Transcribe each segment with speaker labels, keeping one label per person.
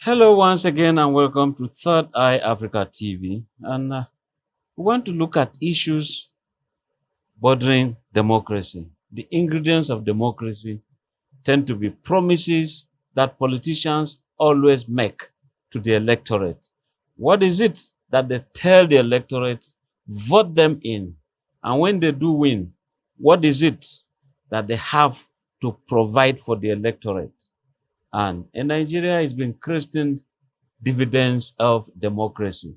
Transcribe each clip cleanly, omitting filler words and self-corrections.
Speaker 1: Hello once again and welcome to Third Eye Africa TV. And we want to look at issues bordering democracy. The ingredients of democracy tend to be promises that politicians always make to the electorate. What is it that they tell the electorate, vote them in? And when they do win, what is it that they have to provide for the electorate? And in Nigeria, it's been christened dividends of democracy.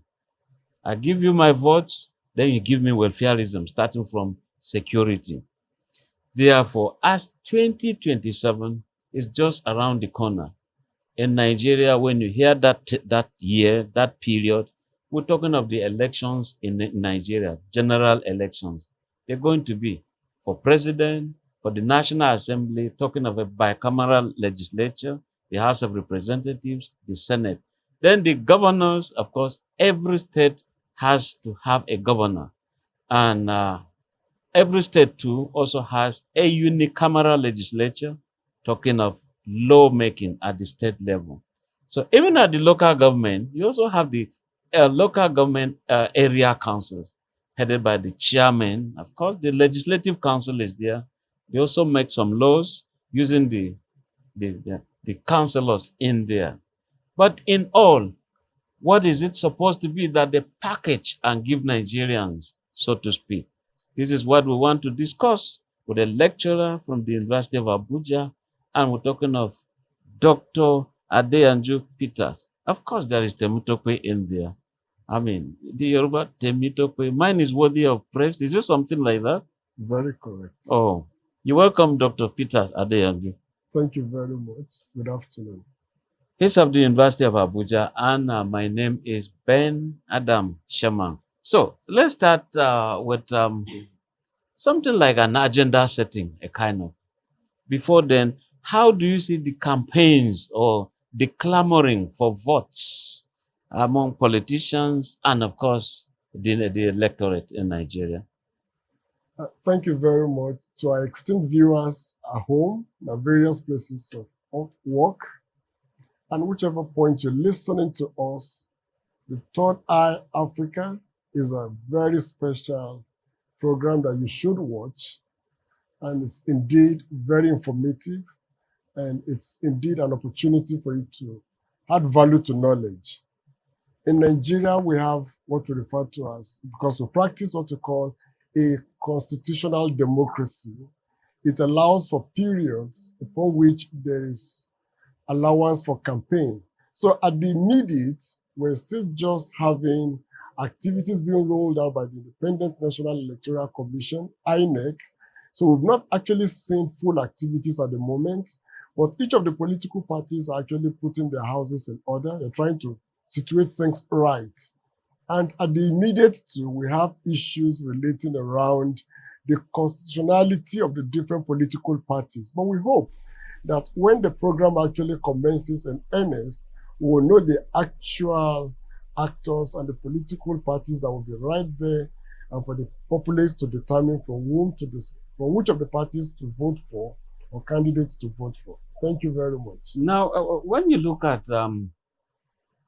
Speaker 1: I give you my votes, then you give me welfareism, starting from security. Therefore, as 2027 is just around the corner, in Nigeria, when you hear that year, that period, we're talking of the elections in Nigeria, general elections. They're going to be for president, for the National Assembly, talking of a bicameral legislature, the House of Representatives, the Senate. Then the governors, of course, every state has to have a governor. And every state too also has a unicameral legislature, talking of lawmaking at the state level. So even at the local government, you also have the local government area councils headed by the chairman. Of course, the legislative council is there. They also make some laws using the councillors in there. But in all, what is it supposed to be that they package and give Nigerians, so to speak? This is what we want to discuss with a lecturer from the University of Abuja, and we're talking of Dr. Adeyanju Peters. Of course, there is Temitope in there. I mean, the Yoruba Temitope, mine is worthy of praise. Is it something like that?
Speaker 2: Very correct.
Speaker 1: Oh, you're welcome, Dr. Peters Adeyanju.
Speaker 2: Thank you very much. Good afternoon.
Speaker 1: He's of the University of Abuja, and my name is Ben Adam Shaman. So let's start with something like an agenda setting, a kind of. Before then, how do you see the campaigns or the clamoring for votes among politicians and, of course, the electorate in Nigeria?
Speaker 2: Thank you very much to our esteemed viewers at home, at various places of work, and whichever point you're listening to us. The Third Eye Africa is a very special program that you should watch, and it's indeed very informative, and it's indeed an opportunity for you to add value to knowledge. In Nigeria, we have what we refer to as, because we practice what we call a constitutional democracy. It allows for periods upon which there is allowance for campaign. So at the immediate, we're still just having activities being rolled out by the Independent National Electoral Commission, INEC. So we've not actually seen full activities at the moment, but each of the political parties are actually putting their houses in order. They're trying to situate things right. And at the immediate too, we have issues relating around the constitutionality of the different political parties. But we hope that when the program actually commences in earnest, we will know the actual actors and the political parties that will be right there, and for the populace to determine for which of the parties to vote for or candidates to vote for. Thank you very much.
Speaker 1: Now, when you look at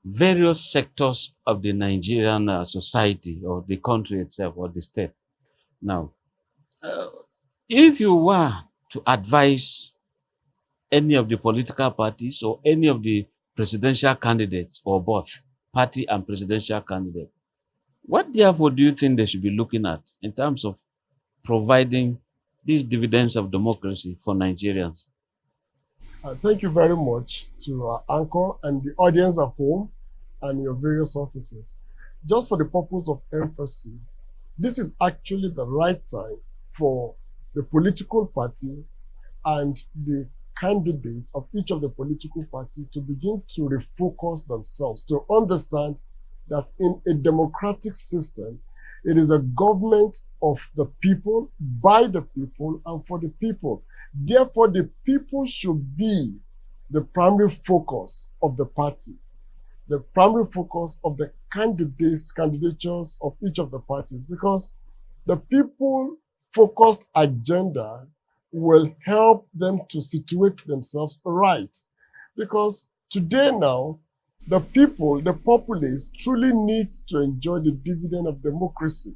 Speaker 1: various sectors of the Nigerian society or the country itself or the state, now, if you were to advise any of the political parties or any of the presidential candidates or both party and presidential candidate, what therefore do you think they should be looking at in terms of providing these dividends of democracy for Nigerians?
Speaker 2: Thank you very much to our anchor and the audience at home and your various offices. Just for the purpose of emphasis, this is actually the right time for the political party and the candidates of each of the political parties to begin to refocus themselves, to understand that in a democratic system, it is a government of the people, by the people, and for the people. Therefore, the people should be the primary focus of the party, the primary focus of the candidatures of each of the parties, because the people-focused agenda will help them to situate themselves right. Because today now, The people, the populace, truly needs to enjoy the dividend of democracy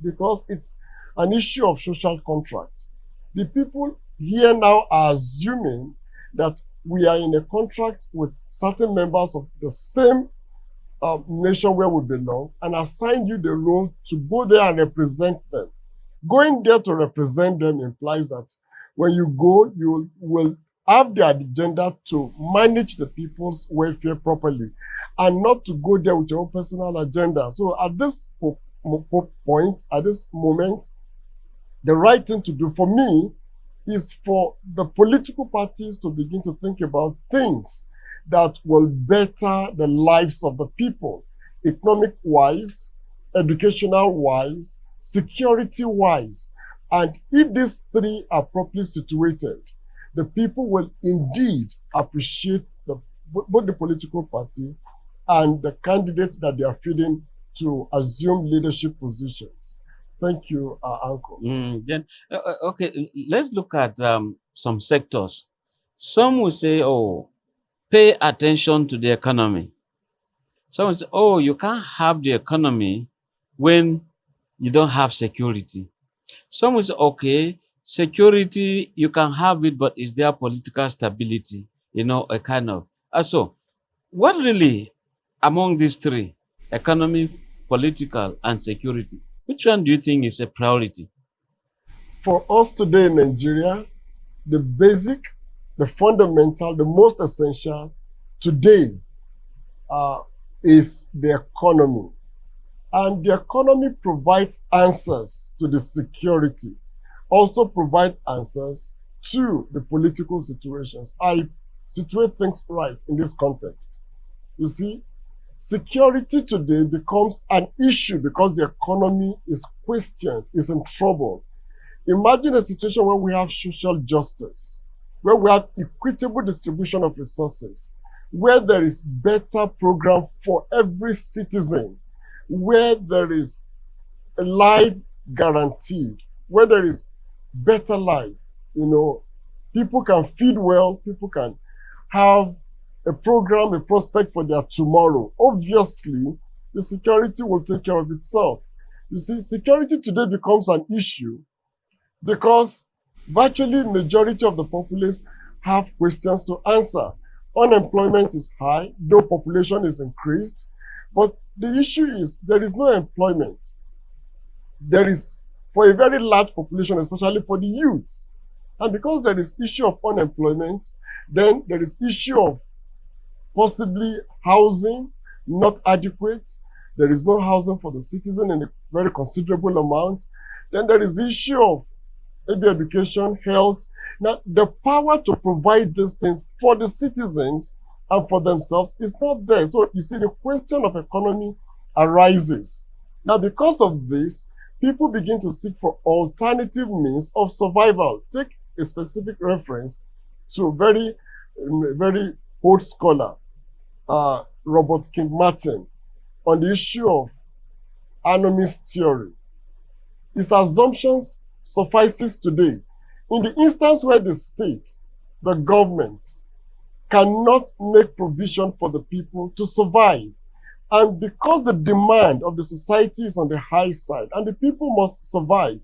Speaker 2: because it's an issue of social contract. The people here now are assuming that we are in a contract with certain members of the same nation where we belong and assign you the role to go there and represent them. Going there to represent them implies that when you go, you will have the agenda to manage the people's welfare properly and not to go there with your own personal agenda. So at this point, at this moment, the right thing to do for me is for the political parties to begin to think about things that will better the lives of the people, economic-wise, educational-wise, security-wise. And if these three are properly situated, the people will indeed appreciate both the political party and the candidates that they are feeding to assume leadership positions. Thank you, Uncle.
Speaker 1: Okay, let's look at some sectors. Some will say, oh, pay attention to the economy. Some will say, oh, you can't have the economy when you don't have security. Some will say, okay, security, you can have it, but is there political stability? A kind of. So, what really among these three, economy, political, and security, which one do you think is a priority?
Speaker 2: For us today in Nigeria, the basic, the fundamental, the most essential today is the economy. And the economy provides answers to the security, also provide answers to the political situations. I situate things right in this context. You see, security today becomes an issue because the economy is questioned, is in trouble. Imagine a situation where we have social justice, where we have equitable distribution of resources, where there is better program for every citizen, where there is a life guaranteed, where there is better life. People can feed well, people can have a program, a prospect for their tomorrow. Obviously, the security will take care of itself. You see, security today becomes an issue because virtually majority of the populace have questions to answer. Unemployment is high, though population is increased, but the issue is there is no employment. There is, for a very large population, especially for the youths. And because there is issue of unemployment, then there is issue of possibly housing not adequate. There is no housing for the citizen in a very considerable amount. Then there is the issue of maybe education, health. Now, the power to provide these things for the citizens and for themselves is not there. So you see, the question of economy arises. Now, because of this, people begin to seek for alternative means of survival. Take a specific reference to a very old scholar, Robert King Martin, on the issue of anomist theory. His assumptions suffices today. In the instance where the state, the government, cannot make provision for the people to survive, and because the demand of the society is on the high side and the people must survive,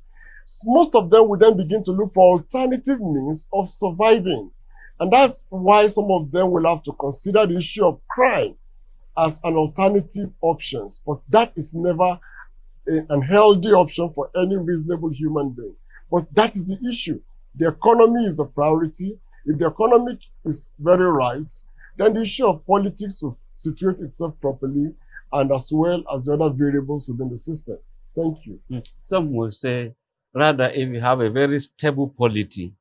Speaker 2: most of them will then begin to look for alternative means of surviving. And that's why some of them will have to consider the issue of crime as an alternative option. But that is never an healthy option for any reasonable human being. But that is the issue. The economy is the priority. If the economy is very right, then the issue of politics will situate itself properly, and as well as the other variables within the system. Thank you.
Speaker 1: Some will say, rather, if you have a very stable polity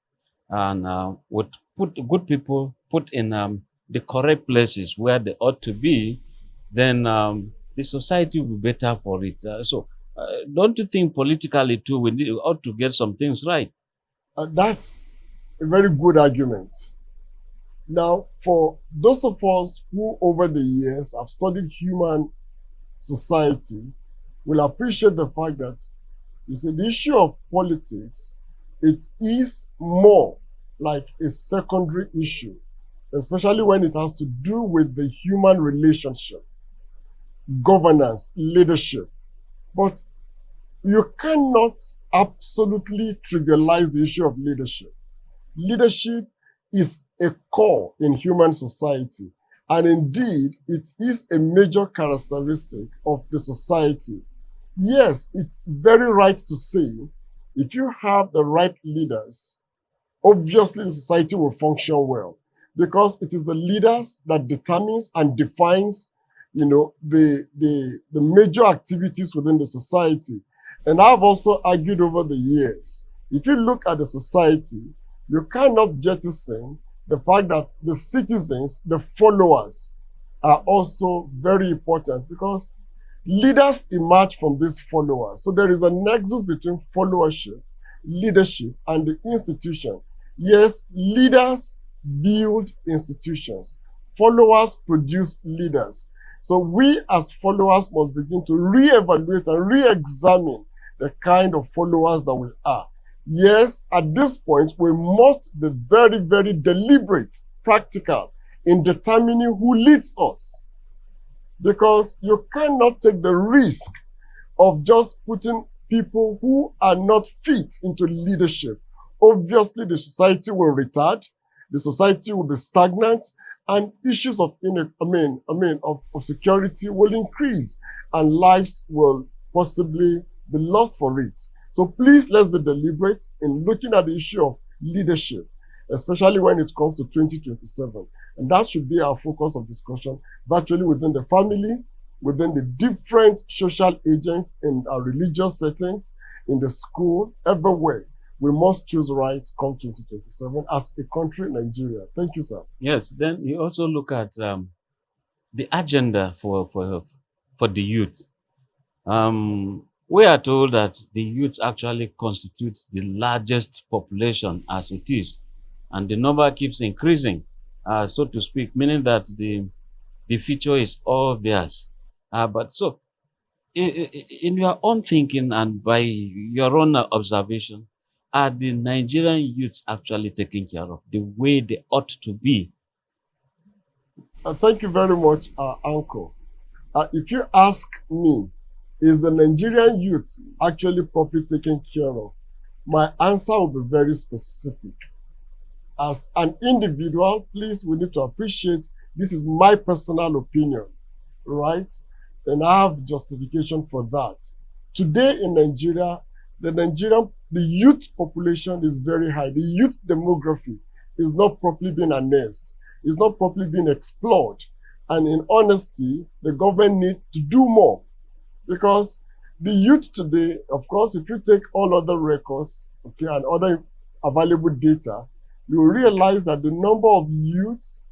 Speaker 1: and would put good people put in the correct places where they ought to be, then the society will be better for it. Don't you think politically too, we ought to get some things right?
Speaker 2: That's a very good argument. Now, for those of us who over the years have studied human society, will appreciate the fact that, you see, the issue of politics, it is more like a secondary issue. especially when it has to do with the human relationship, governance, leadership. But you cannot absolutely trivialize the issue of leadership. Leadership is a core in human society. And indeed, it is a major characteristic of the society. Yes, it's very right to say, if you have the right leaders, obviously the society will function well, because it is the leaders that determines and defines, the major activities within the society. And I've also argued over the years, if you look at the society, you cannot jettison the fact that the citizens, the followers, are also very important, because leaders emerge from these followers. So there is a nexus between followership, leadership, and the institution. Yes, leaders build institutions. Followers produce leaders. So we as followers must begin to reevaluate and re-examine the kind of followers that we are. Yes, at this point, we must be very, very deliberate, practical in determining who leads us. Because you cannot take the risk of just putting people who are not fit into leadership. Obviously, the society will retard, the society will be stagnant, and issues of security will increase, and lives will possibly be lost for it. So please, let's be deliberate in looking at the issue of leadership, especially when it comes to 2027. And that should be our focus of discussion, virtually within the family, within the different social agents in our religious settings, in the school, everywhere. We must choose right come 2027 as a country, Nigeria. Thank you, sir.
Speaker 1: Yes, then you also look at the agenda for the youth. We are told that the youth actually constitute the largest population as it is, and the number keeps increasing, so to speak, meaning that the future is all theirs. But so, in your own thinking and by your own observation, are the Nigerian youths actually taken care of the way they ought to be?
Speaker 2: Thank you very much, Uncle. If you ask me, is the Nigerian youth actually properly taken care of? My answer will be very specific. As an individual, please, we need to appreciate this is my personal opinion, right? And I have justification for that. Today in Nigeria, the youth population is very high. The youth demography is not properly being harnessed. It's not properly being explored. And in honesty, the government needs to do more. Because the youth today, of course, if you take all other records, okay, and other available data, you will realize that the number of youths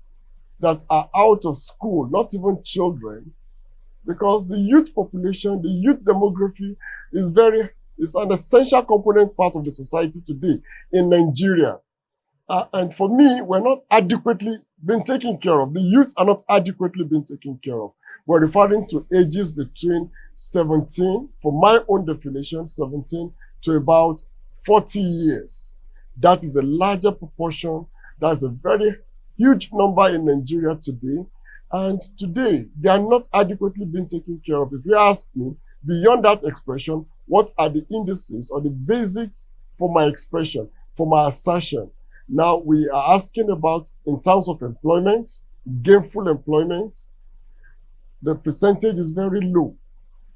Speaker 2: that are out of school, not even children, because the youth population, the youth demography is an essential component part of the society today in Nigeria. And for me, we're not adequately being taken care of. The youths are not adequately being taken care of. We're referring to ages between 17, for my own definition, 17 to about 40 years. That is a larger proportion. That's a very huge number in Nigeria today. And today, they are not adequately being taken care of. If you ask me, beyond that expression, what are the indices or the basics for my expression, for my assertion? Now, we are asking about, in terms of employment, gainful employment, the percentage is very low.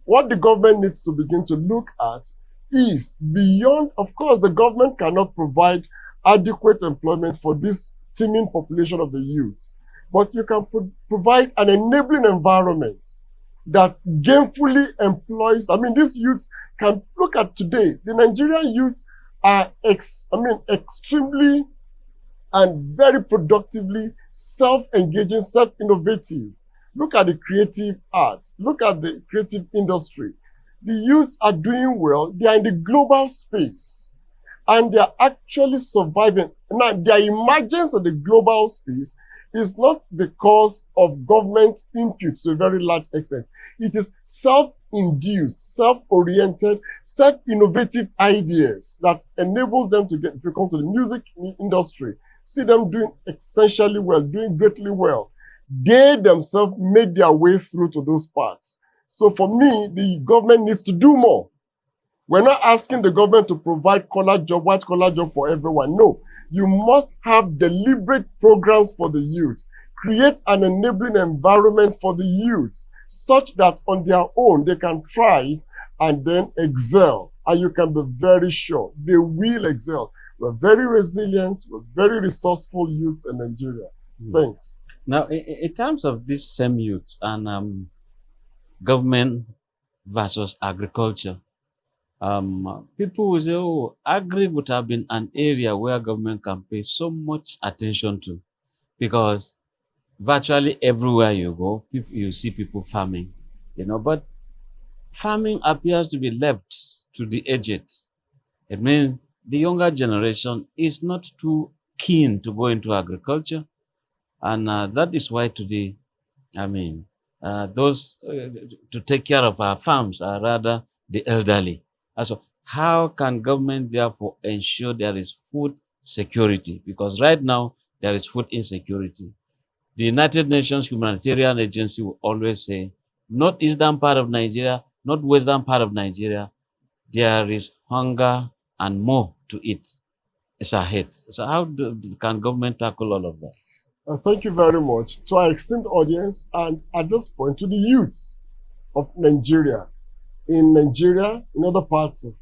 Speaker 2: What the government needs to begin to look at is beyond, of course, the government cannot provide adequate employment for this teeming population of the youth, but you can provide an enabling environment that gainfully employs. These youths can look at today. The Nigerian youths are extremely and very productively self-engaging, self-innovative. Look at the creative arts. Look at the creative industry. The youths are doing well. They are in the global space, and they are actually surviving. Now, their emergence of the global space is not because of government input to a very large extent. It is self-induced, self-oriented, self-innovative ideas that enables them to get, if you come to the music industry, see them doing essentially well, doing greatly well. They themselves made their way through to those parts. So for me, the government needs to do more. We're not asking the government to provide white collar job for everyone. No, you must have deliberate programs for the youth. Create an enabling environment for the youth such that on their own they can thrive and then excel. And you can be very sure they will excel. We're very resilient, we're very resourceful youths in Nigeria. Thanks.
Speaker 1: Now, in terms of this same youth and government versus agriculture, people will say, oh, agri would have been an area where government can pay so much attention to, because virtually everywhere you go, you see people farming, but farming appears to be left to the aged. It means the younger generation is not too keen to go into agriculture. And that is why today, those to take care of our farms are rather the elderly. So how can government therefore ensure there is food security? Because right now there is food insecurity. The United Nations Humanitarian Agency will always say, northeastern part of Nigeria, northwestern part of Nigeria, there is hunger and more to eat. It's ahead. So how can government tackle all of that?
Speaker 2: Thank you very much to our esteemed audience and at this point to the youths of Nigeria. In Nigeria, in other parts of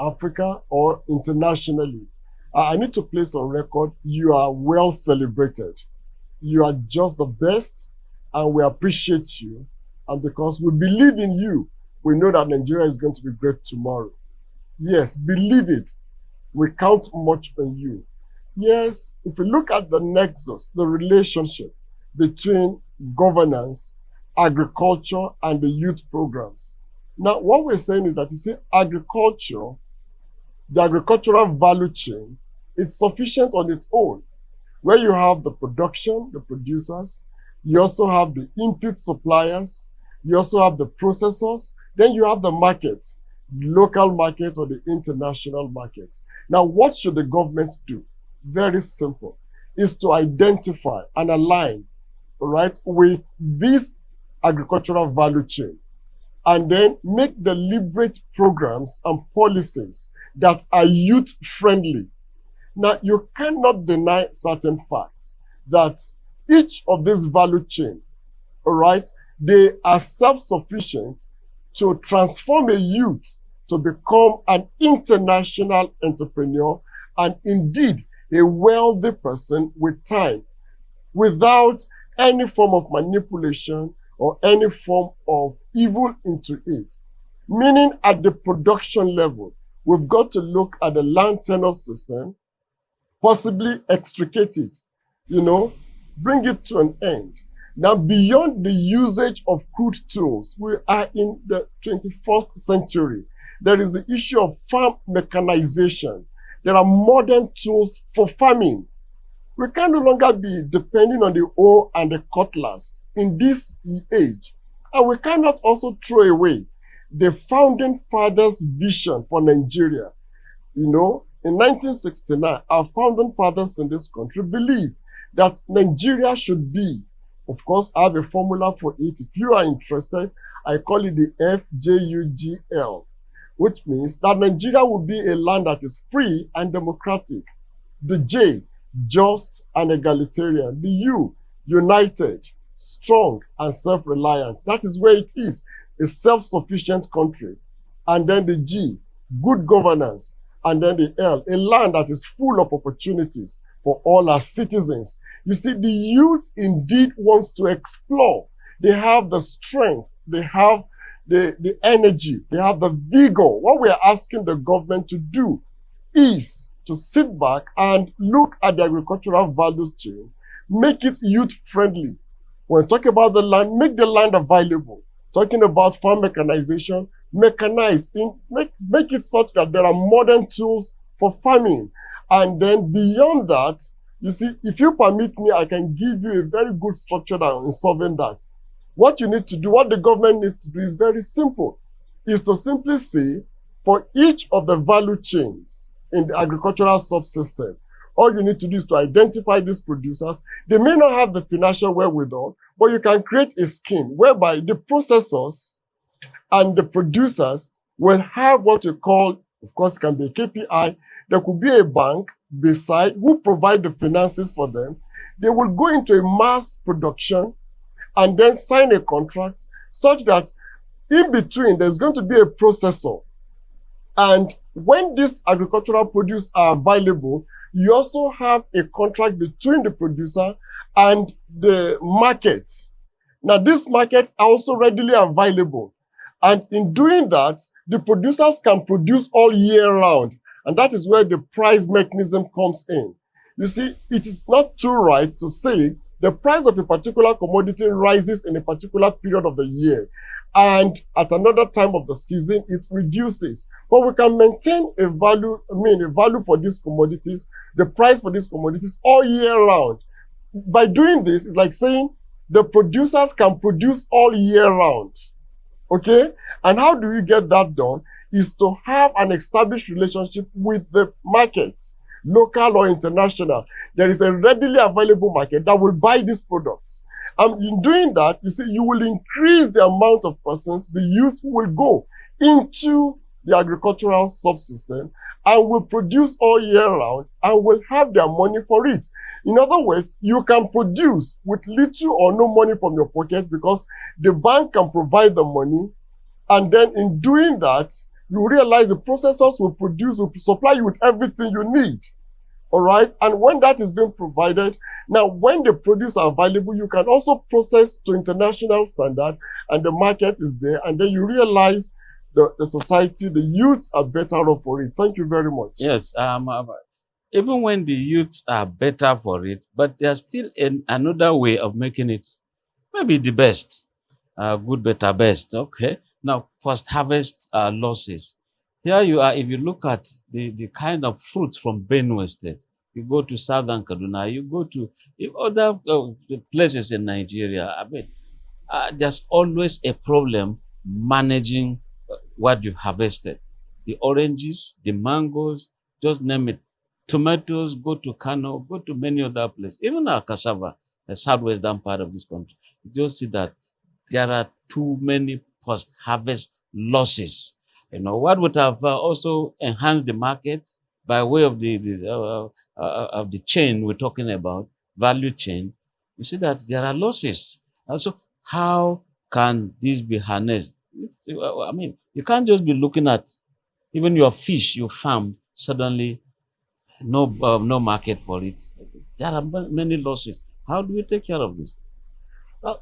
Speaker 2: Africa or internationally, I need to place on record, you are well celebrated. You are just the best and we appreciate you. And because we believe in you, we know that Nigeria is going to be great tomorrow. Yes, believe it. We count much on you. Yes, if we look at the nexus, the relationship between governance, agriculture, and the youth programs. Now, what we're saying is that, you see, agriculture, the agricultural value chain, it's sufficient on its own. Where you have the production, the producers, you also have the input suppliers, you also have the processors, then you have the market, the local market or the international market. Now, what should the government do? Very simple, is to identify and align, right, with this agricultural value chain, and then make deliberate programs and policies that are youth-friendly. Now, you cannot deny certain facts that each of this value chain, all right, they are self-sufficient to transform a youth to become an international entrepreneur and indeed a wealthy person with time, without any form of manipulation or any form of evil into it. Meaning at the production level, we've got to look at the land tenure system, possibly extricate it, bring it to an end. Now, beyond the usage of crude tools, we are in the 21st century. There is the issue of farm mechanization. There are modern tools for farming. We can no longer be depending on the hoe and the cutlass in this age. And we cannot also throw away the founding fathers' vision for Nigeria. In 1969, our founding fathers in this country believed that Nigeria should be, of course, I have a formula for it. If you are interested, I call it the FJUGL, which means that Nigeria will be a land that is free and democratic. The J, just and egalitarian. The U, united, strong, and self-reliant. That is where it is, a self-sufficient country. And then the G, good governance. And then the L, a land that is full of opportunities for all our citizens. You see, the youth indeed wants to explore. They have the strength, they have the energy, they have the vigor. What we are asking the government to do is to sit back and look at the agricultural value chain, make it youth-friendly. When talking about the land, make the land available. Talking about farm mechanization, mechanize, make it such that there are modern tools for farming. And then beyond that, you see, if you permit me, I can give you a very good structure in solving that. What you need to do, what the government needs to do is very simple, is to simply say, for each of the value chains in the agricultural subsystem, All you need to do is to identify these producers. They may not have the financial wherewithal, but you can create a scheme whereby the processors and the producers will have what you call, of course, it can be a KPI. There could be a bank beside who provide the finances for them. They will go into a mass production and then sign a contract such that in between there's going to be a processor. And when these agricultural produce are available, you also have a contract between the producer and the market. Now, these markets are also readily available. And in doing that, the producers can produce all year round. And that is where the price mechanism comes in. You see, it is not too right to say the price of a particular commodity rises in a particular period of the year, and at another time of the season, it reduces. But we can maintain a value for these commodities, the price for these commodities all year round. By doing this, it's like saying the producers can produce all year round. Okay? And how do we get that done? Is to have an established relationship with the market, local or international. There is a readily available market that will buy these products. And in doing that, you see, you will increase the amount of persons, the youth who will go into the agricultural subsystem and will produce all year round and will have their money for it. In other words, you can produce with little or no money from your pocket because the bank can provide the money. And then in doing that, you realize the processors will supply you with everything you need. All right. And when that is being provided, now when the produce are available, you can also process to international standard and the market is there. And then you realize the society, the youths are better off for it. Thank you very much.
Speaker 1: Yes. Even when the youths are better for it, but there's still another way of making it maybe the best. Good, better, best. Okay. Now, post-harvest losses. Here you are, if you look at the kind of fruits from Benue State, you go to Southern Kaduna, you go to other places in Nigeria, I mean, there's always a problem managing what you've harvested. The oranges, the mangoes, just name it. Tomatoes, go to Kano, go to many other places. Even our cassava, the southwestern part of this country, you just see that there are too many post-harvest losses. You know, what would have also enhanced the market by way of the chain we're talking about, value chain, you see that there are losses. And so how can this be harnessed? I mean, you can't just be looking at even your fish you farmed, suddenly no market for it. There are many losses. How do we take care of this?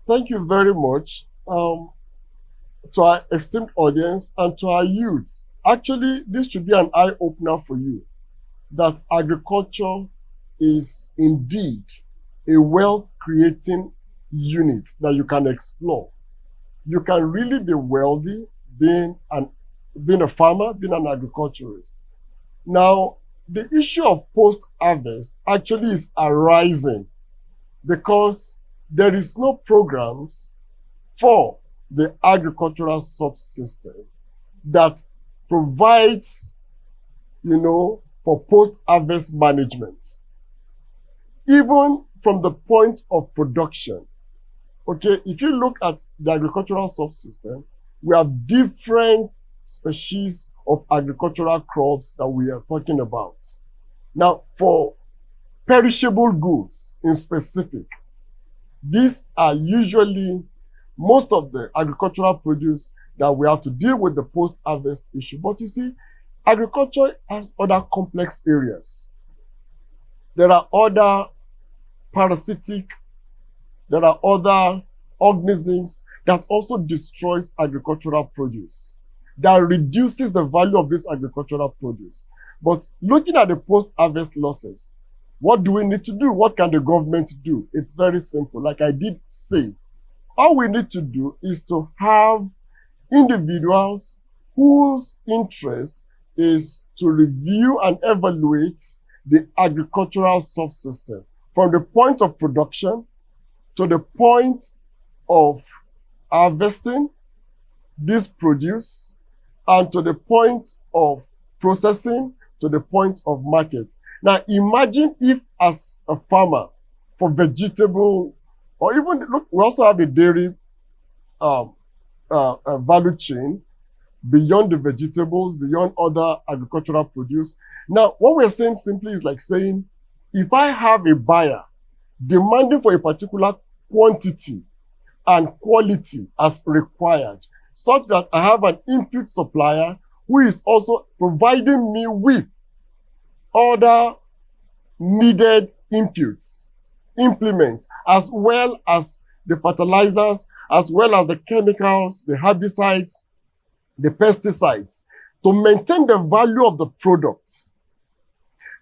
Speaker 2: Thank you very much. To our esteemed audience and to our youths, actually, this should be an eye-opener for you, that agriculture is indeed a wealth-creating unit that you can explore. You can really be wealthy being a farmer, being an agriculturist. Now, the issue of post-harvest actually is arising because there is no programs for the agricultural subsystem that provides, for post-harvest management. Even from the point of production. Okay, if you look at the agricultural subsystem, we have different species of agricultural crops that we are talking about. Now, for perishable goods in specific, these are usually most of the agricultural produce that we have to deal with the post-harvest issue. But you see, agriculture has other complex areas. There are other parasitic, there are other organisms that also destroys agricultural produce, that reduces the value of this agricultural produce. But looking at the post-harvest losses, what do we need to do? What can the government do? It's very simple. Like I did say, all we need to do is to have individuals whose interest is to review and evaluate the agricultural subsystem from the point of production to the point of harvesting this produce and to the point of processing to the point of market. Now, imagine if as a farmer for vegetable, or even, look, we also have a dairy value chain beyond the vegetables, beyond other agricultural produce. Now, what we're saying simply is like saying, if I have a buyer demanding for a particular quantity and quality as required, such that I have an input supplier who is also providing me with other needed inputs, implements, as well as the fertilizers, as well as the chemicals, the herbicides, the pesticides, to maintain the value of the product.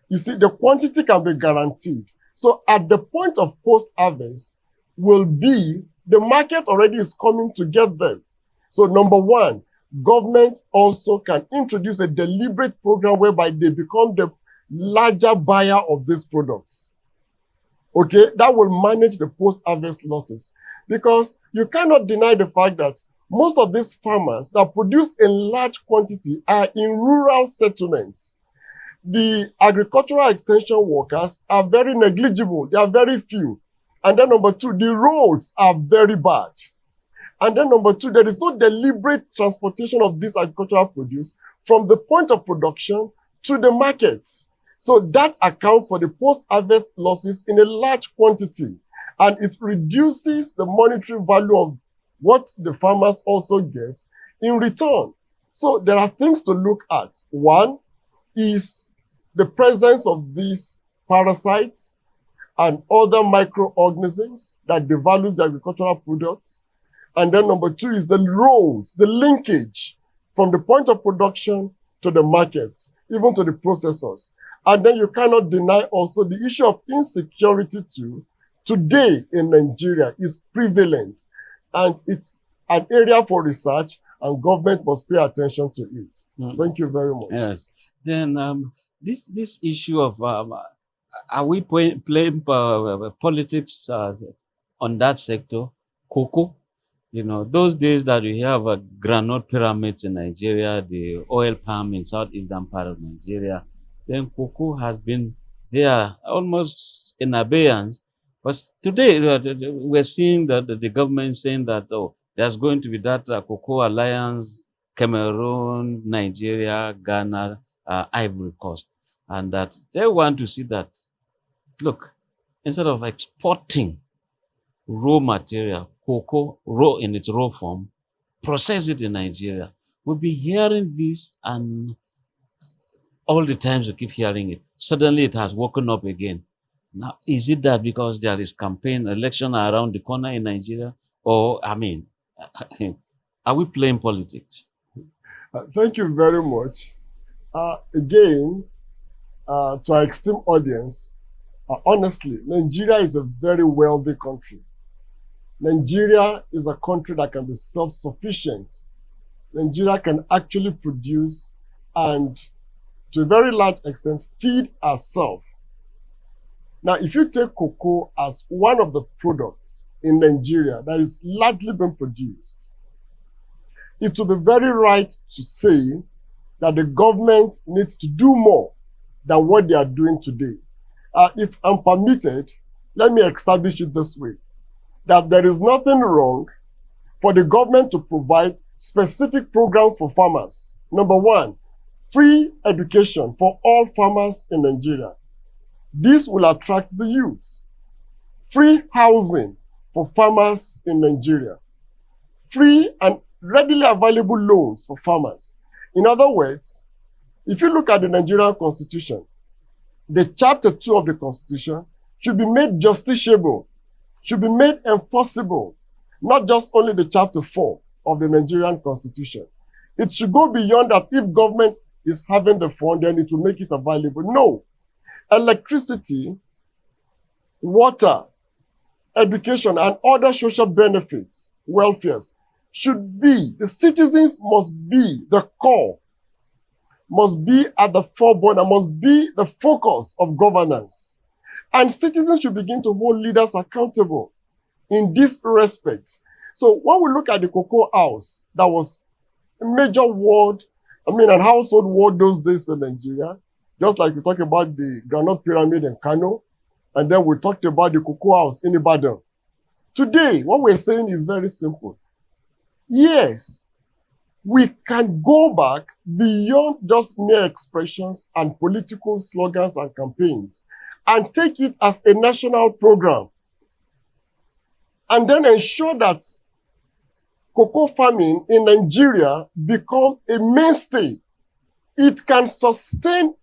Speaker 2: You see, the quantity can be guaranteed. So at the point of post-harvest will be the market already is coming to get them. So number one, government also can introduce a deliberate program whereby they become the larger buyer of these products. Okay, that will manage the post-harvest losses, because you cannot deny the fact that most of these farmers that produce in large quantity are in rural settlements. The agricultural extension workers are very negligible. They are very few. And then number two, the roads are very bad. And then number two, there is no deliberate transportation of this agricultural produce from the point of production to the market. So that accounts for the post-harvest losses in a large quantity. And it reduces the monetary value of what the farmers also get in return. So there are things to look at. One is the presence of these parasites and other microorganisms that devalues the agricultural products. And then number two is the roads, the linkage from the point of production to the markets, even to the processors. And then you cannot deny also the issue of insecurity too. Today in Nigeria is prevalent, and it's an area for research, and government must pay attention to it. Thank you very much.
Speaker 1: Yes. Then this issue of are we playing politics on that sector? Cocoa, you know, those days that we have granite pyramids in Nigeria, the oil palm in southeastern part of Nigeria, then cocoa has been there almost in abeyance. But today we're seeing that the government saying that, oh, there's going to be that cocoa alliance, Cameroon, Nigeria, Ghana, Ivory Coast, and that they want to see that, look, instead of exporting raw material, cocoa, raw in its raw form, process it in Nigeria. We'll be hearing this, and all the times we keep hearing it. Suddenly it has woken up again. Now, is it that because there is campaign election around the corner in Nigeria? Or, I mean, are we playing politics?
Speaker 2: Thank you very much. Again, to our esteemed audience, honestly, Nigeria is a very wealthy country. Nigeria is a country that can be self-sufficient. Nigeria can actually produce and, to a very large extent, feed herself. Now, if you take cocoa as one of the products in Nigeria that is largely being produced, it will be very right to say that the government needs to do more than what they are doing today. If I'm permitted, let me establish it this way, that there is nothing wrong for the government to provide specific programs for farmers. Number one, free education for all farmers in Nigeria. This will attract the youth. Free housing for farmers in Nigeria. Free and readily available loans for farmers. In other words, if you look at the Nigerian Constitution, the Chapter 2 of the Constitution should be made justiciable, should be made enforceable, not just only the Chapter 4 of the Nigerian Constitution. It should go beyond that. If government is having the fund, then it will make it available. No. Electricity, water, education, and other social benefits, welfares, should be, the citizens must be the core, must be at the forefront, and must be the focus of governance. And citizens should begin to hold leaders accountable in this respect. So when we look at the cocoa house, that was a major word, and household word those days in Nigeria, Just like we talked about the Granite Pyramid in Kano, and then we talked about the Cocoa House in Ibadan. Today, what we're saying is very simple. Yes, we can go back beyond just mere expressions and political slogans and campaigns and take it as a national program and then ensure that cocoa farming in Nigeria become a mainstay. It can sustain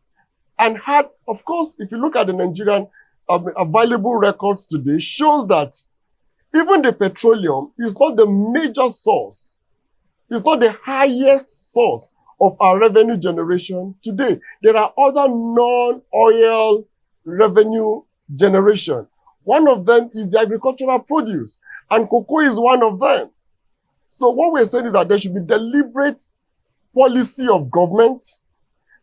Speaker 2: and have, of course, if you look at the Nigerian available records today, shows that even the petroleum is not the major source. It's not the highest source of our revenue generation today. There are other non-oil revenue generation. One of them is the agricultural produce, and cocoa is one of them. So what we're saying is that there should be deliberate policy of government,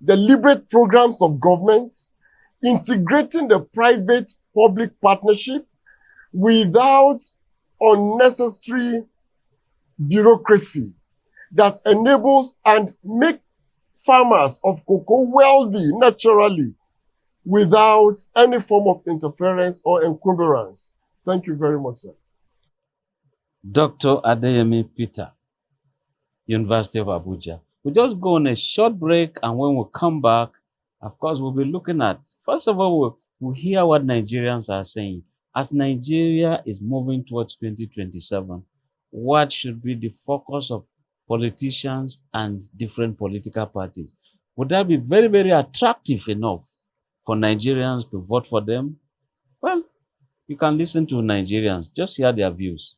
Speaker 2: deliberate programs of government, integrating the private-public partnership without unnecessary bureaucracy that enables and makes farmers of cocoa wealthy naturally without any form of interference or encumbrance. Thank you very much, sir.
Speaker 1: Dr. Adeyanju Peter, University of Abuja. We'll just go on a short break, and when we come back, of course, we'll be looking at, first of all, we'll hear what Nigerians are saying. As Nigeria is moving towards 2027, what should be the focus of politicians and different political parties? Would that be very, very attractive enough for Nigerians to vote for them? Well, you can listen to Nigerians, just hear their views.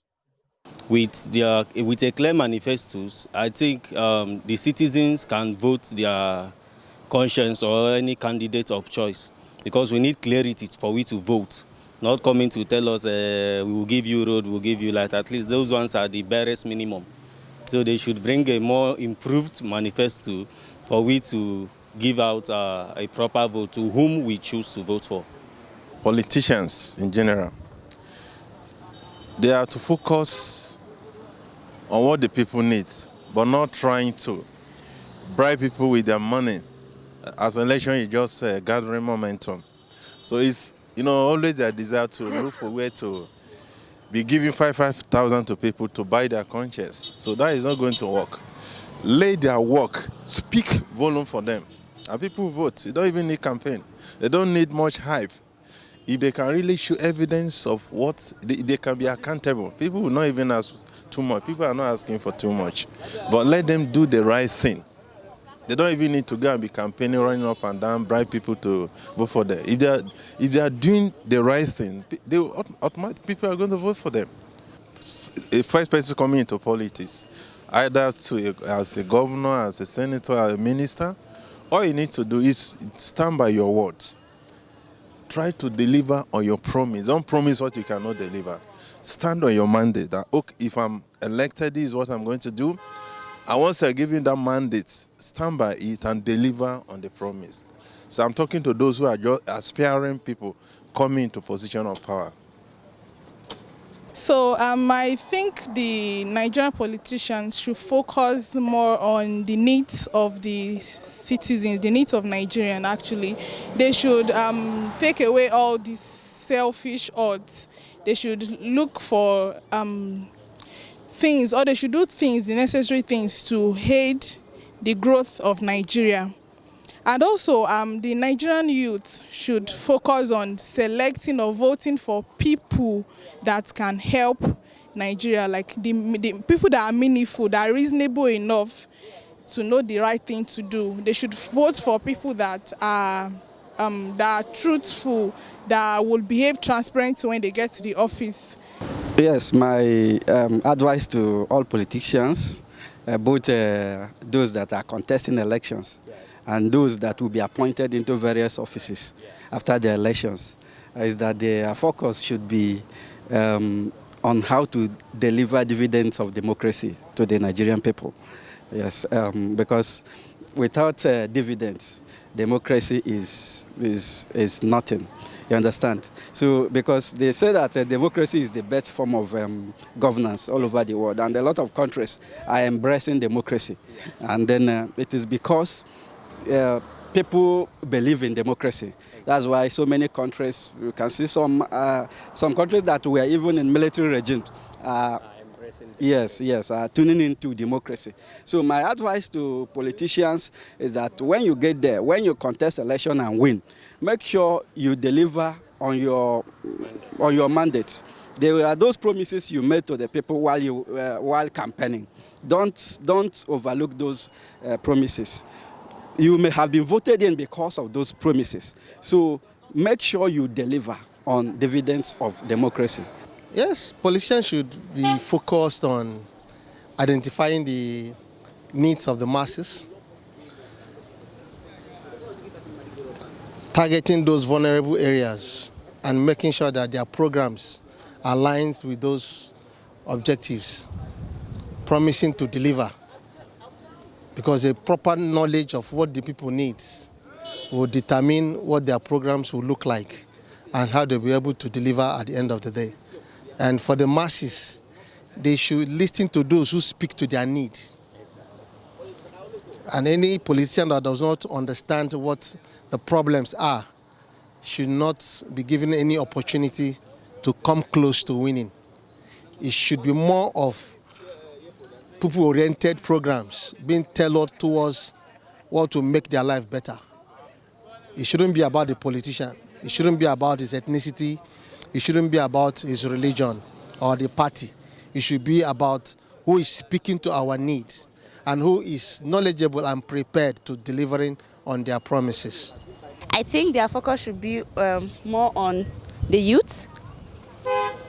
Speaker 3: With a clear manifestos, I think the citizens can vote their conscience or any candidate of choice, because we need clarity for we to vote. Not coming to tell us we will give you road, we'll give you light. At least those ones are the barest minimum. So they should bring a more improved manifesto for we to give out a proper vote to whom we choose to vote for.
Speaker 4: Politicians in general, they are to focus on what the people need, but not trying to bribe people with their money. As an election is just gathering momentum. So it's, always their desire to look for where to be giving 5,000 to people to buy their conscience. So that is not going to work. Lay their work, speak volume for them. And people vote. They don't even need campaign. They don't need much hype. If they can really show evidence of what, they can be accountable. People will not even ask too much. People are not asking for too much. But let them do the right thing. They don't even need to go and be campaigning, running up and down, bribe people to vote for them. If they are doing the right thing, people are going to vote for them. A first person coming into politics, either as a governor, as a senator, as a minister, all you need to do is stand by your words. Try to deliver on your promise. Don't promise what you cannot deliver. Stand on your mandate that, okay, if I'm elected, this is what I'm going to do. And once you're given that mandate, stand by it and deliver on the promise. So I'm talking to those who are just aspiring people coming into position of power.
Speaker 5: So I think the Nigerian politicians should focus more on the needs of the citizens, the needs of Nigerians actually. They should take away all these selfish odds. They should look for things, or they should do things, the necessary things to aid the growth of Nigeria. And also, the Nigerian youth should focus on selecting or voting for people that can help Nigeria, like the people that are meaningful, that are reasonable enough to know the right thing to do. They should vote for people that are truthful, that will behave transparently when they get to the office.
Speaker 6: Yes, my advice to all politicians, both those that are contesting elections and those that will be appointed into various offices after the elections, is that their focus should be on how to deliver dividends of democracy to the Nigerian people. Yes, because without dividends, democracy is nothing. You understand? So, because they say that democracy is the best form of governance all over the world, and a lot of countries are embracing democracy. And then it is because people believe in democracy. That's why so many countries, you can see some countries that were even in military regimes. Yes, tuning into democracy. So my advice to politicians is that when you get there, when you contest election and win, make sure you deliver on your mandate. There are those promises you made to the people while campaigning. Don't overlook those promises. You may have been voted in because of those promises. So make sure you deliver on dividends of democracy.
Speaker 7: Yes, politicians should be focused on identifying the needs of the masses, targeting those vulnerable areas, and making sure that their programs align with those objectives, promising to deliver. Because a proper knowledge of what the people need will determine what their programs will look like and how they'll be able to deliver at the end of the day. And for the masses, they should listen to those who speak to their need. And any politician that does not understand what the problems are should not be given any opportunity to come close to winning. It should be more of people-oriented programs being tailored towards what will make their life better. It shouldn't be about the politician. It shouldn't be about his ethnicity. It shouldn't be about his religion or the party. It should be about who is speaking to our needs and who is knowledgeable and prepared to delivering on their promises.
Speaker 8: I think their focus should be more on the youth.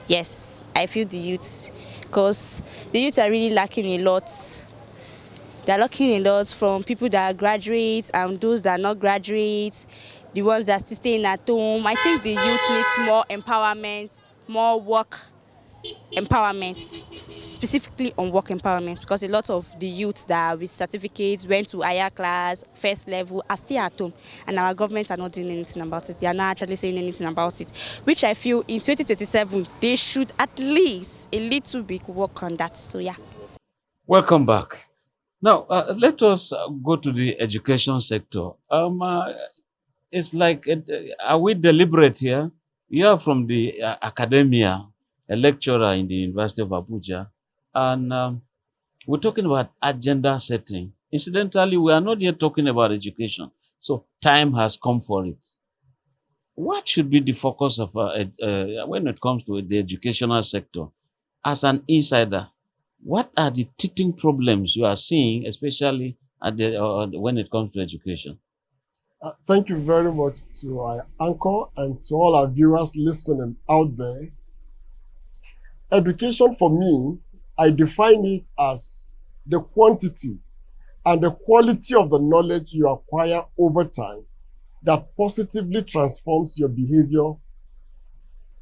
Speaker 8: Yes, I feel the youth, because the youth are really lacking a lot. They're lacking a lot from people that are graduates and those that are not graduates, the ones that are still staying at home. I think the youth needs more empowerment, more work empowerment, specifically on work empowerment, because a lot of the youth that are with certificates, went to higher class, first level, are still at home, and our government are not doing anything about it. They are not actually saying anything about it, which I feel in 2027 they should at least a little bit work on that. So yeah.
Speaker 1: Welcome back. Now, let us go to the education sector. It's like, are we deliberate here? You are from the academia, a lecturer in the University of Abuja, and we're talking about agenda setting. Incidentally, we are not yet talking about education, so time has come for it. What should be the focus of when it comes to the educational sector? As an insider, what are the teething problems you are seeing, especially when it comes to education?
Speaker 2: Thank you very much to our anchor and to all our viewers listening out there. Education for me, I define it as the quantity and the quality of the knowledge you acquire over time that positively transforms your behavior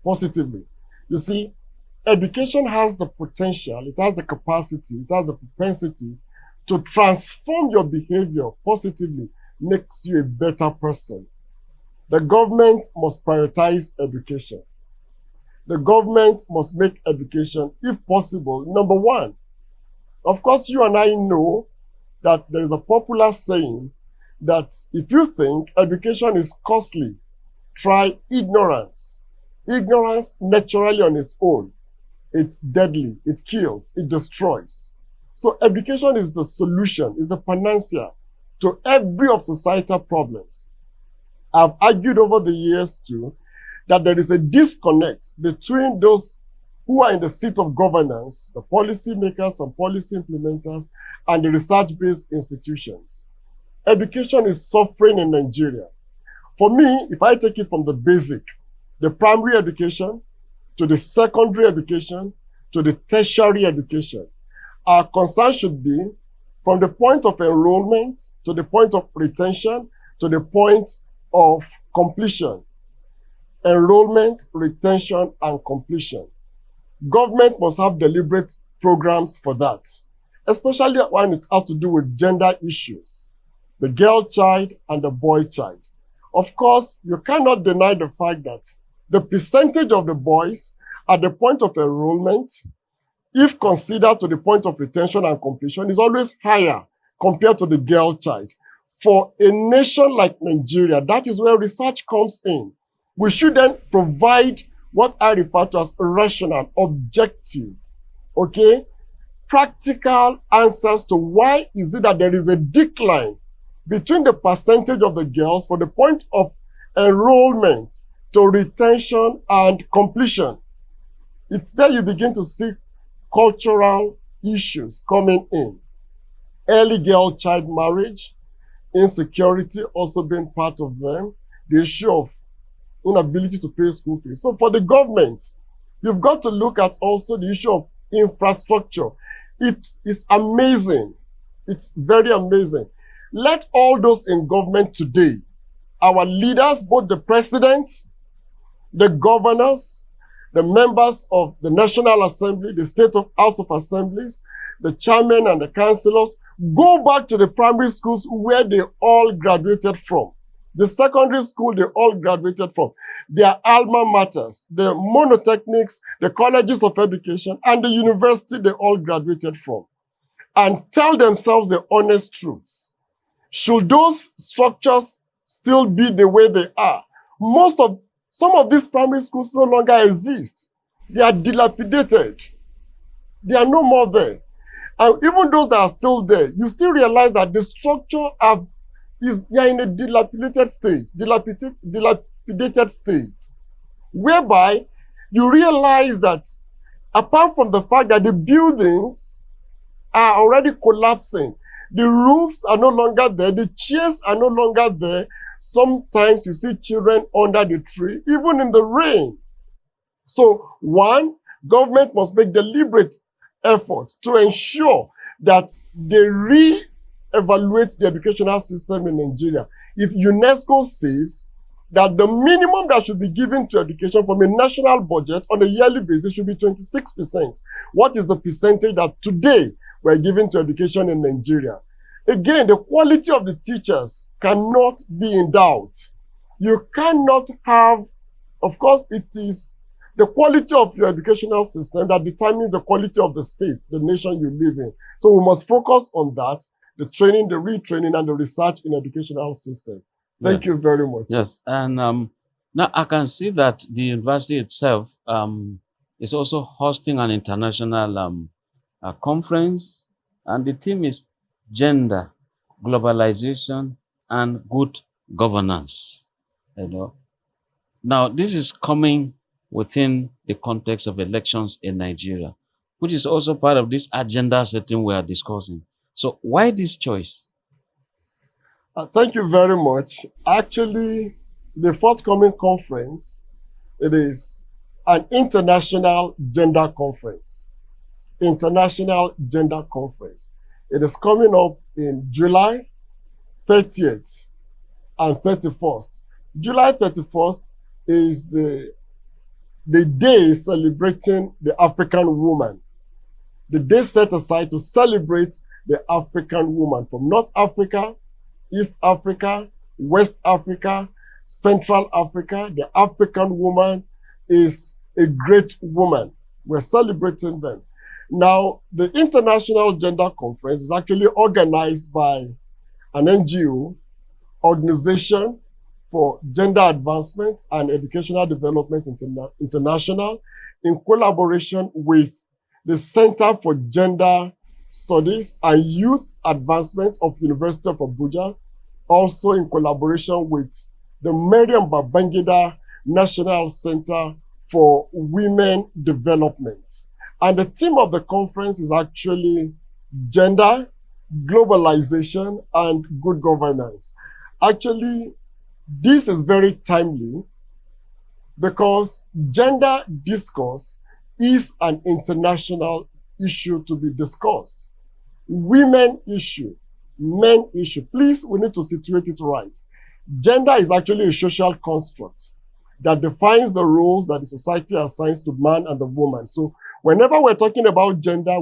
Speaker 2: positively. You see, education has the potential, it has the capacity, it has the propensity to transform your behavior positively, makes you a better person. The government must prioritize education. The government must make education, if possible, number one. Of course, you and I know that there is a popular saying that if you think education is costly, try ignorance. Ignorance naturally on its own, it's deadly, it kills, it destroys. So education is the solution, is the panacea to every of societal problems. I've argued over the years too that there is a disconnect between those who are in the seat of governance, the policy makers and policy implementers, and the research-based institutions. Education is suffering in Nigeria. For me, if I take it from the basic, the primary education, to the secondary education, to the tertiary education, our concern should be from the point of enrollment, to the point of retention, to the point of completion. Enrollment, retention, and completion. Government must have deliberate programs for that, especially when it has to do with gender issues, the girl child and the boy child. Of course, you cannot deny the fact that the percentage of the boys at the point of enrollment, if considered to the point of retention and completion, is always higher compared to the girl child. for a nation like Nigeria, that is where research comes in. We should then provide what I refer to as rational, objective, okay, practical answers to why is it that there is a decline between the percentage of the girls for the point of enrollment to retention and completion. It's there you begin to see cultural issues coming in. Early girl child marriage, insecurity also being part of them, the issue of inability to pay school fees. So for the government, you've got to look at also the issue of infrastructure. It is amazing. It's very amazing. Let all those in government today, our leaders, both the president, the governors, the members of the National Assembly, the State of House of Assemblies, the chairman and the councillors, go back to the primary schools where they all graduated from. The secondary school they all graduated from. Their alma maters, the monotechnics, the colleges of education, and the university they all graduated from. And tell themselves the honest truths. Should those structures still be the way they are? Some of these primary schools no longer exist. They are dilapidated. They are no more there. And even those that are still there, you still realize that the structure they are in a dilapidated state, whereby you realize that apart from the fact that the buildings are already collapsing, the roofs are no longer there, the chairs are no longer there. Sometimes you see children under the tree, even in the rain. So one, government must make deliberate effort to ensure that they re-evaluate the educational system in Nigeria. If UNESCO says that the minimum that should be given to education from a national budget on a yearly basis should be 26%, what is the percentage that today we're giving to education in Nigeria? Again, the quality of the teachers cannot be in doubt. You cannot have, of course, it is the quality of your educational system that determines the quality of the state, the nation you live in. So we must focus on that, the training, the retraining, and the research in educational system. Thank you very much.
Speaker 1: Yes, and now I can see that the university itself is also hosting an international conference, and the theme is gender, globalization, and good governance. You know, now this is coming within the context of elections in Nigeria, which is also part of this agenda setting we are discussing. So why this choice?
Speaker 2: Thank you very much. Actually, the forthcoming conference, it is an international gender conference. International gender conference. It is coming up in July 30th and 31st. July 31st is the day celebrating the African woman. The day set aside to celebrate the African woman from North Africa, East Africa, West Africa, Central Africa. The African woman is a great woman. We're celebrating them. Now, the International Gender Conference is actually organized by an NGO, Organization for Gender Advancement and Educational Development International, in collaboration with the Center for Gender Studies and Youth Advancement of University of Abuja, also in collaboration with the Mariam Babangida National Center for Women Development. And the theme of the conference is actually gender, globalization, and good governance. Actually, this is very timely because gender discourse is an international issue to be discussed. Women issue, men issue. Please, we need to situate it right. Gender is actually a social construct that defines the roles that the society assigns to man and the woman. So whenever we're talking about gender,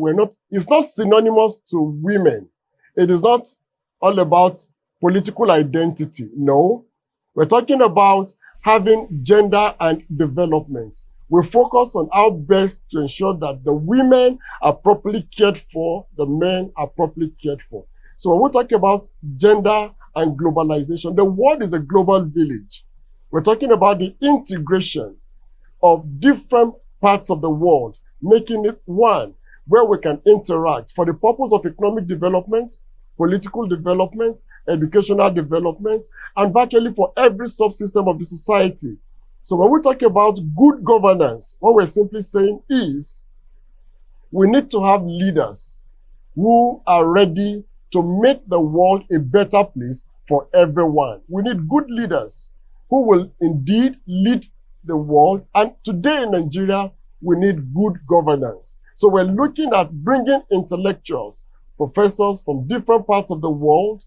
Speaker 2: it's not synonymous to women. It is not all about political identity. No, we're talking about having gender and development. We focus on how best to ensure that the women are properly cared for, the men are properly cared for. So when we talk about gender and globalization. The world is a global village. We're talking about the integration of different parts of the world, making it one where we can interact for the purpose of economic development, political development, educational development, and virtually for every subsystem of the society. So when we talk about good governance, what we're simply saying is we need to have leaders who are ready to make the world a better place for everyone. We need good leaders who will indeed lead the world. And today in Nigeria, we need good governance. So we're looking at bringing intellectuals, professors from different parts of the world,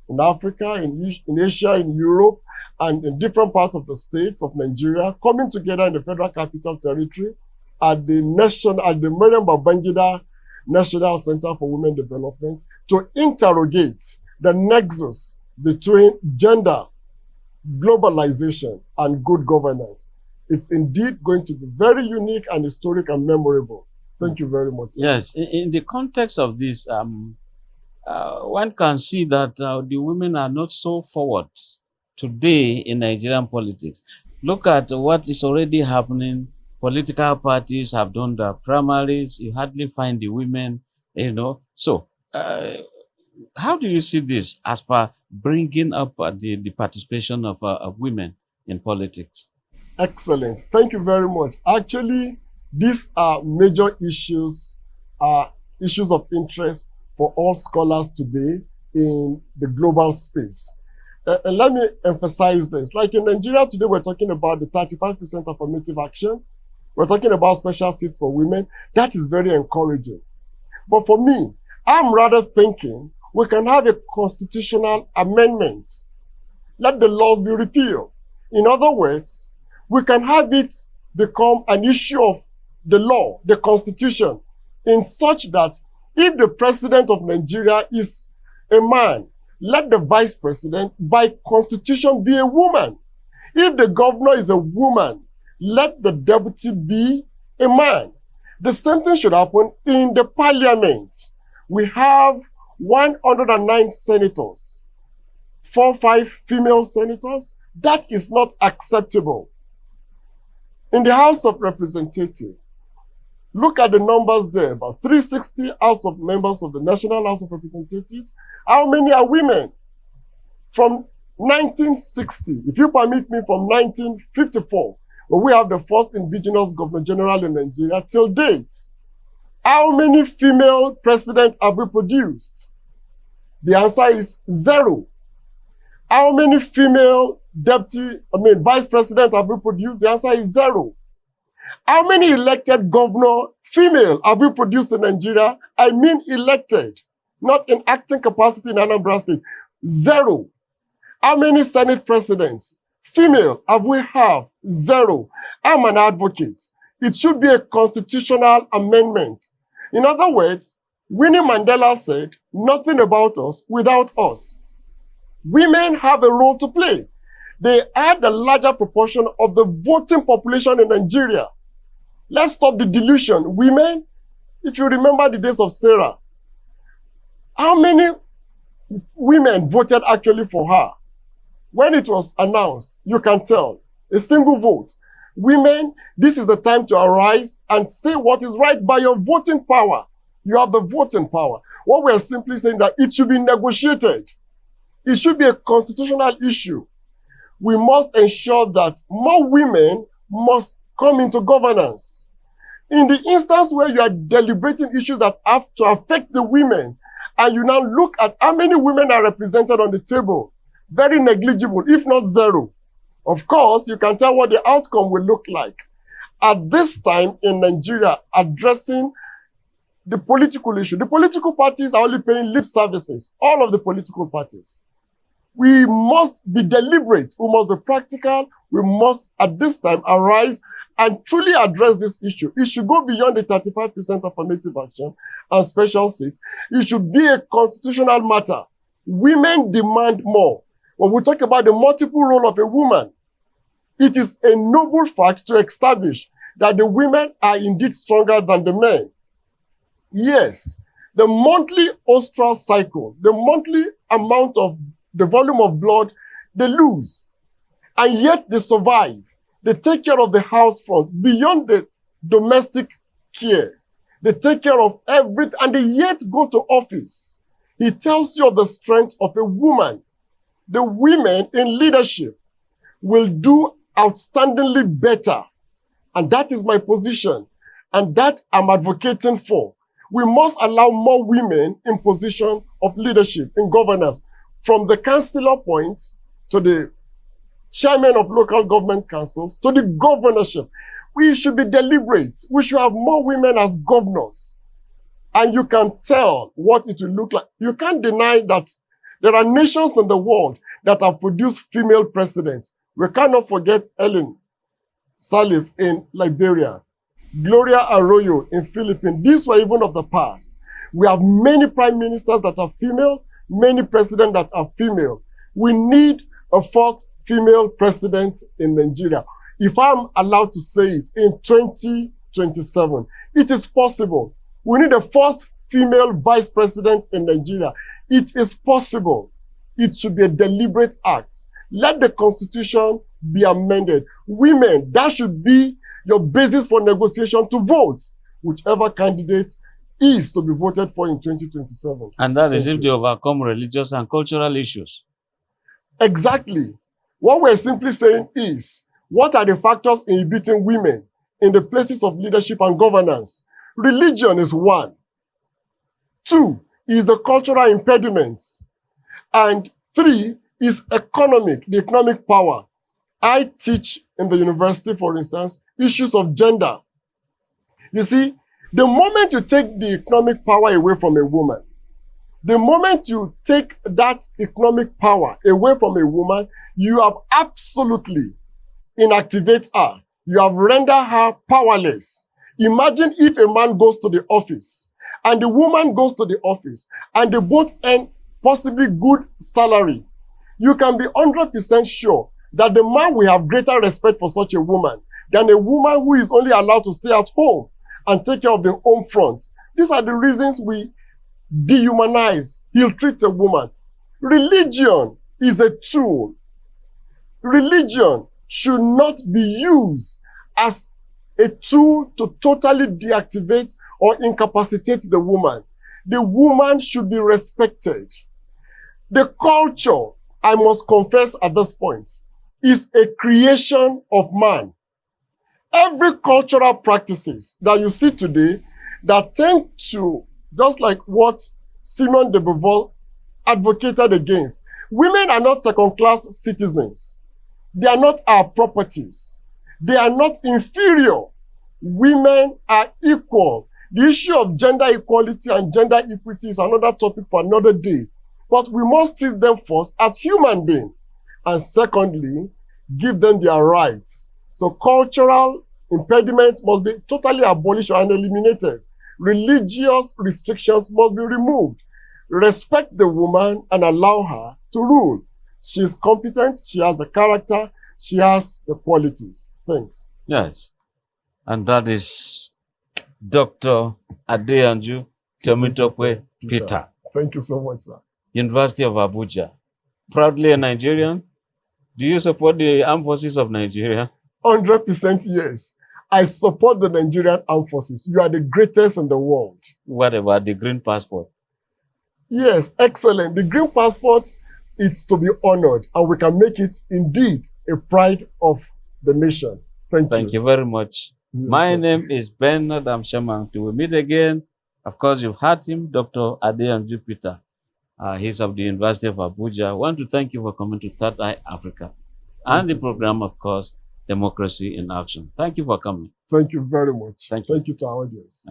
Speaker 2: in Africa, in Asia, in Europe, and in different parts of the states of Nigeria, coming together in the Federal Capital Territory at the Maryam Babangida National Center for Women Development to interrogate the nexus between gender, globalization, and good governance. It's indeed going to be very unique and historic and memorable. Thank you very much, sir.
Speaker 1: Yes, in the context of this, one can see that the women are not so forward today in Nigerian politics. Look at what is already happening. Political parties have done the primaries. You hardly find the women, you know. So, how do you see this as per bringing up the participation of women in politics?
Speaker 2: Excellent. Thank you very much. Actually, these are major issues of interest for all scholars today in the global space. And let me emphasize this. Like in Nigeria today, we're talking about the 35% affirmative action. We're talking about special seats for women. That is very encouraging. But for me, I'm rather thinking we can have a constitutional amendment. Let the laws be repealed. In other words, we can have it become an issue of the law, the constitution, in such that if the president of Nigeria is a man, let the vice president by constitution be a woman. If the governor is a woman, let the deputy be a man. The same thing should happen in the parliament. We have 109 senators, 5 female senators. That is not acceptable. In the House of Representatives, look at the numbers there, about 360 House of members of the National House of Representatives. How many are women? From 1960, if you permit me, from 1954, when we have the first indigenous governor general in Nigeria, till date, how many female presidents have we produced? The answer is 0. How many female vice presidents have we produced? The answer is 0. How many elected governor female have we produced in Nigeria? I mean elected, not in acting capacity in Anambra State. 0. How many Senate presidents female have we have? 0. I'm an advocate. It should be a constitutional amendment. In other words, Winnie Mandela said, nothing about us without us. Women have a role to play. They are the larger proportion of the voting population in Nigeria. Let's stop the delusion. Women, if you remember the days of Sarah, how many women voted actually for her? When it was announced, you can tell, a single vote. Women, this is the time to arise and say what is right by your voting power. You have the voting power. What we're simply saying that it should be negotiated. It should be a constitutional issue. We must ensure that more women must come into governance. In the instance where you are deliberating issues that have to affect the women, and you now look at how many women are represented on the table, very negligible, if not 0. Of course, you can tell what the outcome will look like. At this time in Nigeria, addressing the political issue, the political parties are only paying lip services, all of the political parties. We must be deliberate. We must be practical. We must, at this time, arise and truly address this issue. It should go beyond the 35% affirmative action and special seats. It should be a constitutional matter. Women demand more. When we talk about the multiple role of a woman, it is a noble fact to establish that the women are indeed stronger than the men. Yes, the monthly menstrual cycle, the monthly amount of the volume of blood, they lose. And yet they survive. They take care of the house front beyond the domestic care. They take care of everything, and they yet go to office. He tells you of the strength of a woman. The women in leadership will do outstandingly better. And that is my position. And that I'm advocating for. We must allow more women in position of leadership, in governance, from the councillor point to the chairman of local government councils to the governorship. We should be deliberate. We should have more women as governors. And you can tell what it will look like. You can't deny that there are nations in the world that have produced female presidents. We cannot forget Ellen Sirleaf in Liberia, Gloria Arroyo in Philippines. These were even of the past. We have many prime ministers that are female, many presidents that are female. We need a first female president in Nigeria. If I'm allowed to say it, in 2027, it is possible. We need a first female vice president in Nigeria. It is possible. It should be a deliberate act. Let the constitution be amended. Women, that should be your basis for negotiation to vote, whichever candidate is to be voted for in 2027.
Speaker 1: And that is if they overcome religious and cultural issues.
Speaker 2: Exactly. What we're simply saying is, what are the factors inhibiting women in the places of leadership and governance? Religion is one. 2 is the cultural impediments. And 3 is economic, the economic power. I teach in the university, for instance, issues of gender. You see, the moment you take the economic power away from a woman, the moment you take that economic power away from a woman, you have absolutely inactivate her. You have rendered her powerless. Imagine if a man goes to the office and the woman goes to the office and they both earn possibly good salary. You can be 100% sure that the man will have greater respect for such a woman than a woman who is only allowed to stay at home and take care of the home front. These are the reasons we dehumanize, ill-treat a woman. Religion is a tool. Religion should not be used as a tool to totally deactivate or incapacitate the woman. The woman should be respected. The culture, I must confess at this point, is a creation of man. Every cultural practices that you see today that tend to, just like what Simone de Beauvoir advocated against, women are not second-class citizens. They are not our properties. They are not inferior. Women are equal. The issue of gender equality and gender equity is another topic for another day. But we must treat them first as human beings. And secondly, give them their rights. So cultural impediments must be totally abolished and eliminated. Religious restrictions must be removed. Respect the woman and allow her to rule. She is competent, she has the character, she has the qualities. Thanks.
Speaker 1: Yes. And that is Dr. Adeyanju Temitope Peter.
Speaker 2: Thank you so much, sir.
Speaker 1: University of Abuja. Proudly a Nigerian. Do you support the armed forces of Nigeria?
Speaker 2: 100% yes. I support the Nigerian armed forces. You are the greatest in the world.
Speaker 1: What about the green passport?
Speaker 2: Yes, excellent. The green passport, it's to be honored, and we can make it indeed a pride of the nation. Thank you.
Speaker 1: Thank you very much.
Speaker 2: Yes,
Speaker 1: My
Speaker 2: sir.
Speaker 1: name is Bernard Amshaman. Till we meet again, of course, you've heard him, Dr. Adeyanju Peter. He's of the University of Abuja. I want to thank you for coming to Third Eye Africa and the program, of course, Democracy in Action. Thank you for coming.
Speaker 2: Thank you very much.
Speaker 1: Thank you.
Speaker 2: Thank you to our audience.